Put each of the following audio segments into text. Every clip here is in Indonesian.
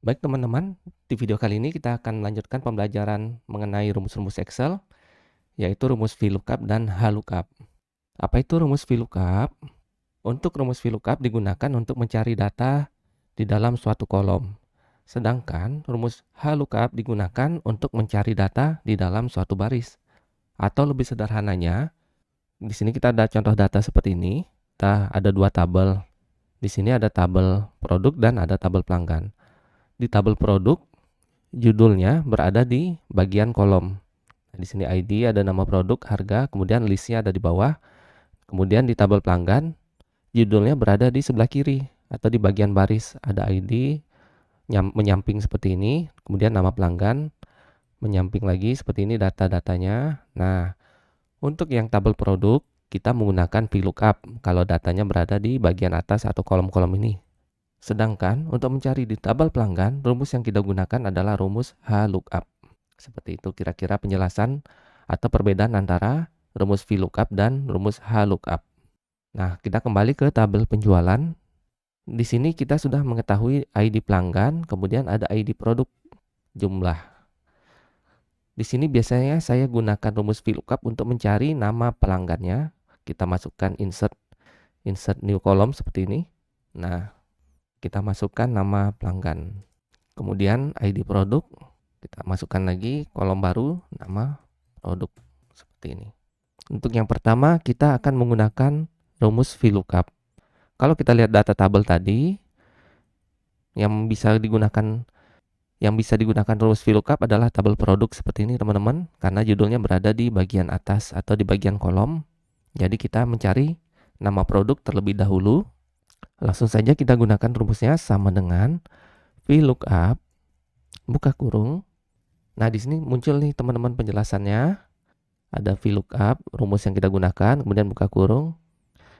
Baik teman-teman, di video kali ini kita akan melanjutkan pembelajaran mengenai rumus-rumus Excel, yaitu rumus VLOOKUP dan HLOOKUP. Apa itu rumus VLOOKUP? Untuk rumus VLOOKUP digunakan untuk mencari data di dalam suatu kolom. Sedangkan rumus HLOOKUP digunakan untuk mencari data di dalam suatu baris. Atau lebih sederhananya, di sini kita ada contoh data seperti ini. Kita ada dua tabel. Di sini ada tabel produk dan ada tabel pelanggan. Di tabel produk, judulnya berada di bagian kolom. Di sini ID, ada nama produk, harga, kemudian listnya ada di bawah. Kemudian di tabel pelanggan, judulnya berada di sebelah kiri atau di bagian baris. Ada ID menyamping seperti ini, kemudian nama pelanggan menyamping lagi seperti ini data-datanya. Nah, untuk yang tabel produk, kita menggunakan VLOOKUP kalau datanya berada di bagian atas atau kolom-kolom ini. Sedangkan untuk mencari di tabel pelanggan, rumus yang kita gunakan adalah rumus HLOOKUP. Seperti itu kira-kira penjelasan atau perbedaan antara rumus VLOOKUP dan rumus HLOOKUP. Nah, kita kembali ke tabel penjualan. Di sini kita sudah mengetahui ID pelanggan, kemudian ada ID produk jumlah. Di sini biasanya saya gunakan rumus VLOOKUP untuk mencari nama pelanggannya. Kita masukkan insert new column seperti ini. Nah, kita masukkan nama pelanggan. Kemudian ID produk, kita masukkan lagi kolom baru, nama produk seperti ini. Untuk yang pertama, kita akan menggunakan rumus VLOOKUP. Kalau kita lihat data tabel tadi, yang bisa digunakan rumus VLOOKUP adalah tabel produk seperti ini teman-teman, karena judulnya berada di bagian atas atau di bagian kolom. Jadi kita mencari nama produk terlebih dahulu. Langsung saja kita gunakan rumusnya sama dengan VLOOKUP, buka kurung. Nah, di sini muncul nih teman-teman penjelasannya. Ada VLOOKUP, rumus yang kita gunakan, kemudian buka kurung.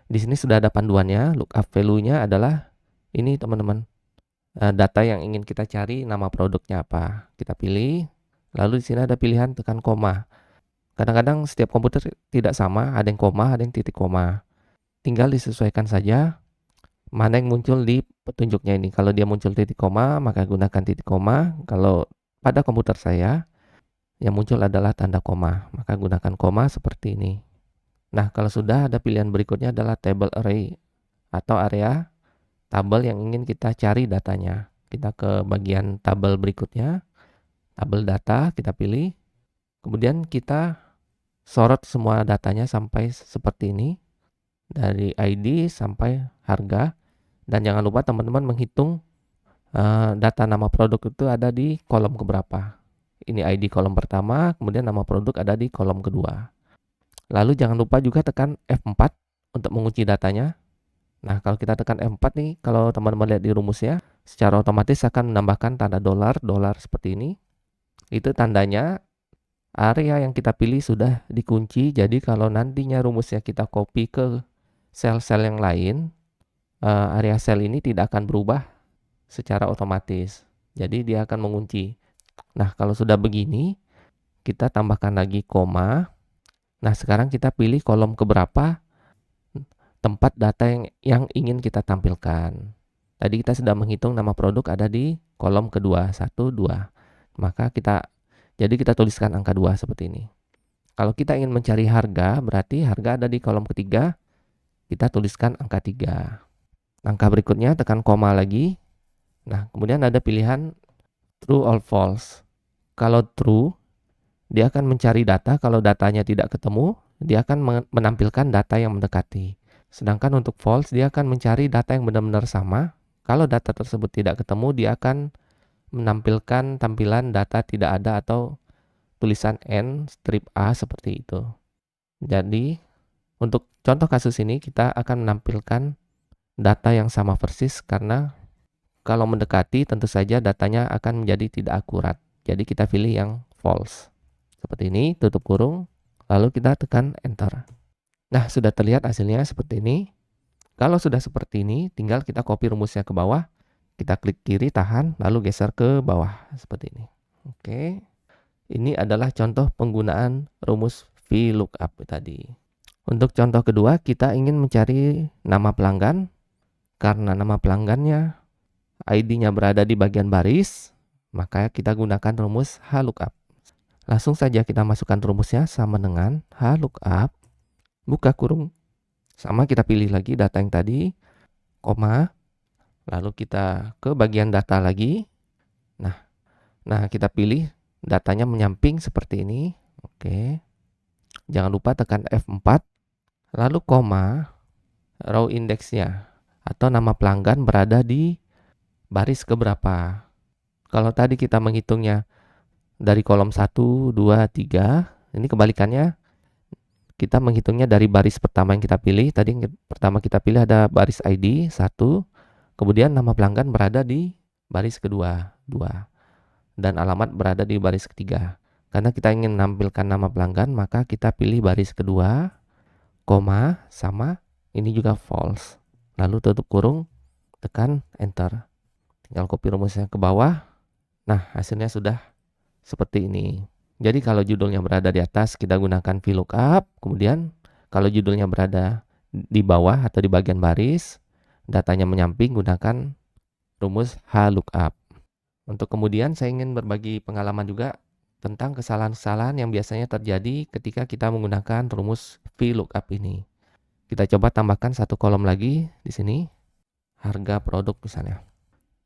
Di sini sudah ada panduannya, lookup value-nya adalah ini teman-teman. Data yang ingin kita cari, nama produknya apa. Kita pilih, lalu di sini ada pilihan tekan koma. Kadang-kadang setiap komputer tidak sama, ada yang koma, ada yang titik koma. Tinggal disesuaikan saja mana yang muncul di petunjuknya ini. Kalau dia muncul titik koma, maka gunakan titik koma. Kalau pada komputer saya, yang muncul adalah tanda koma, maka gunakan koma seperti ini. Nah, kalau sudah, ada pilihan berikutnya adalah table array atau area tabel yang ingin kita cari datanya. Kita ke bagian tabel berikutnya, tabel data, kita pilih. Kemudian kita sorot semua datanya sampai seperti ini. Dari ID sampai harga. Dan jangan lupa teman-teman menghitung data nama produk itu ada di kolom keberapa. Ini ID kolom pertama, kemudian nama produk ada di kolom kedua. Lalu jangan lupa juga tekan F4 untuk mengunci datanya. Nah, kalau kita tekan F4 nih, kalau teman-teman lihat di rumusnya, secara otomatis akan menambahkan tanda dolar seperti ini. Itu tandanya area yang kita pilih sudah dikunci. Jadi kalau nantinya rumusnya kita copy ke sel-sel yang lain, area sel ini tidak akan berubah secara otomatis. Jadi dia akan mengunci. Nah, kalau sudah begini, kita tambahkan lagi koma. Nah, sekarang kita pilih kolom keberapa tempat data yang ingin kita tampilkan. Tadi kita sudah menghitung nama produk ada di kolom kedua, 1, 2. Maka jadi kita tuliskan angka 2 seperti ini. Kalau kita ingin mencari harga, berarti harga ada di kolom ketiga, kita tuliskan angka 3. Langkah berikutnya tekan koma lagi. Nah, kemudian ada pilihan true or false. Kalau true, dia akan mencari data. Kalau datanya tidak ketemu, dia akan menampilkan data yang mendekati. Sedangkan untuk false, dia akan mencari data yang benar-benar sama. Kalau data tersebut tidak ketemu, dia akan menampilkan tampilan data tidak ada atau tulisan N strip A seperti itu. Jadi, untuk contoh kasus ini, kita akan menampilkan data yang sama persis karena kalau mendekati tentu saja datanya akan menjadi tidak akurat. Jadi kita pilih yang false. Seperti ini, tutup kurung, lalu kita tekan enter. Nah, sudah terlihat hasilnya seperti ini. Kalau sudah seperti ini, tinggal kita copy rumusnya ke bawah. Kita klik kiri, tahan, lalu geser ke bawah. Seperti ini. Oke. Ini adalah contoh penggunaan rumus VLOOKUP tadi. Untuk contoh kedua, kita ingin mencari nama pelanggan. Karena nama pelanggannya ID-nya berada di bagian baris, maka kita gunakan rumus HLOOKUP. Langsung saja kita masukkan rumusnya sama dengan HLOOKUP, buka kurung, sama kita pilih lagi data yang tadi, koma, lalu kita ke bagian data lagi. Nah, kita pilih datanya menyamping seperti ini. Oke. Jangan lupa tekan F4, lalu koma, row indeksnya atau nama pelanggan berada di baris keberapa. Kalau tadi kita menghitungnya dari kolom 1, 2, 3, ini kebalikannya. Kita menghitungnya dari baris pertama yang kita pilih. Tadi yang pertama kita pilih ada baris ID 1, kemudian nama pelanggan berada di baris kedua 2, dan alamat berada di baris ketiga. Karena kita ingin menampilkan nama pelanggan, maka kita pilih baris kedua, koma, sama, ini juga false. Lalu tutup kurung, tekan enter. Tinggal copy rumusnya ke bawah. Nah, hasilnya sudah seperti ini. Jadi kalau judulnya berada di atas, kita gunakan VLOOKUP. Kemudian kalau judulnya berada di bawah atau di bagian baris, datanya menyamping, gunakan rumus HLOOKUP. Untuk kemudian saya ingin berbagi pengalaman juga tentang kesalahan-kesalahan yang biasanya terjadi ketika kita menggunakan rumus VLOOKUP ini. Kita coba tambahkan satu kolom lagi di sini, harga produk misalnya.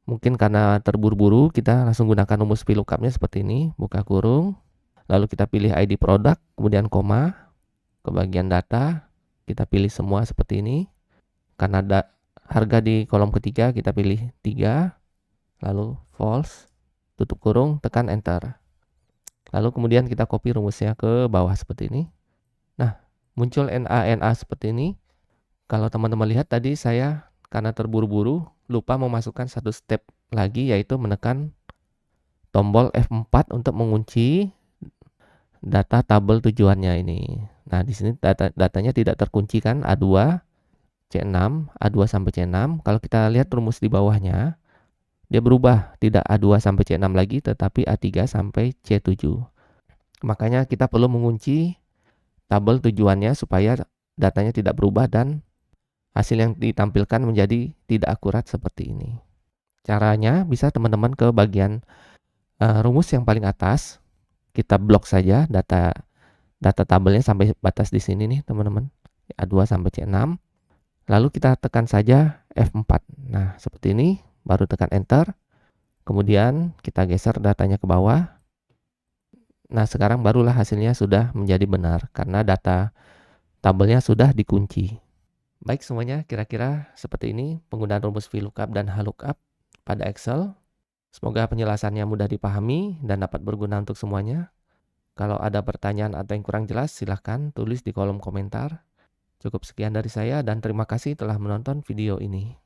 Mungkin karena terburu-buru, kita langsung gunakan rumus VLOOKUP-nya seperti ini, buka kurung, lalu kita pilih ID produk, kemudian koma, ke bagian data, kita pilih semua seperti ini. Karena ada harga di kolom ketiga, kita pilih 3, lalu false, tutup kurung, tekan enter. Lalu kemudian kita copy rumusnya ke bawah seperti ini. Nah, muncul NA seperti ini. Kalau teman-teman lihat tadi saya karena terburu-buru lupa memasukkan satu step lagi, yaitu menekan tombol F4 untuk mengunci data tabel tujuannya ini. Nah, di sini datanya tidak terkunci kan, A2, C6, A2 sampai C6. Kalau kita lihat rumus di bawahnya, dia berubah, tidak A2 sampai C6 lagi, tetapi A3 sampai C7. Makanya kita perlu mengunci tabel tujuannya supaya datanya tidak berubah dan hasil yang ditampilkan menjadi tidak akurat seperti ini. Caranya bisa teman-teman ke bagian rumus yang paling atas, kita blok saja data tabelnya sampai batas di sini nih teman-teman, A2 sampai C6. Lalu kita tekan saja F4. Nah, seperti ini, baru tekan enter. Kemudian kita geser datanya ke bawah. Nah, sekarang barulah hasilnya sudah menjadi benar karena data tabelnya sudah dikunci. Baik semuanya, kira-kira seperti ini penggunaan rumus VLOOKUP dan HLOOKUP pada Excel. Semoga penjelasannya mudah dipahami dan dapat berguna untuk semuanya. Kalau ada pertanyaan atau yang kurang jelas, silahkan tulis di kolom komentar. Cukup sekian dari saya dan terima kasih telah menonton video ini.